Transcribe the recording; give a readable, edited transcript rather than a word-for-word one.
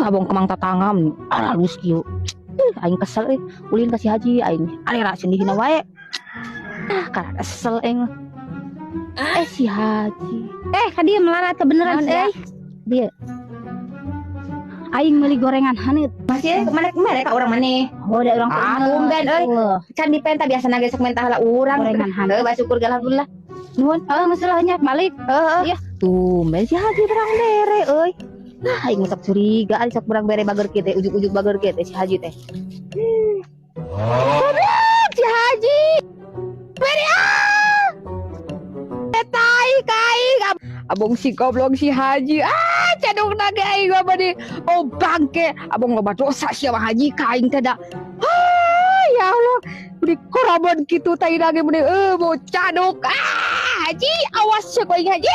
Abang kemang tatangam halus kieu. Aing kesel ulin kasih haji aing alera sendiri wae. Karena kesel aing. Si haji. Kan dia melarat kebeneran sih. Dia aing beli gorengan hanit. Masih kemana ka orang mana? Oh, ada orang Tumben can dipenta biasa nage sok mentah lah urang. Gorengan hanit. Basyukur alhamdulillah. Nuhun, masalahnya balik. Iya. Tumben si haji berang bere euy. Aing sok curiga ari sok berang bere bager kieu teh ujug-ujug bager kieu teh si haji teh. Si haji. Bere tai kai abong si goblok si haji cadung nage aing bade bangke abong loba dosa sia mah haji kaing teh da ya Allah di korban kitu tai nage mene bocah dok haji awas cek aing haji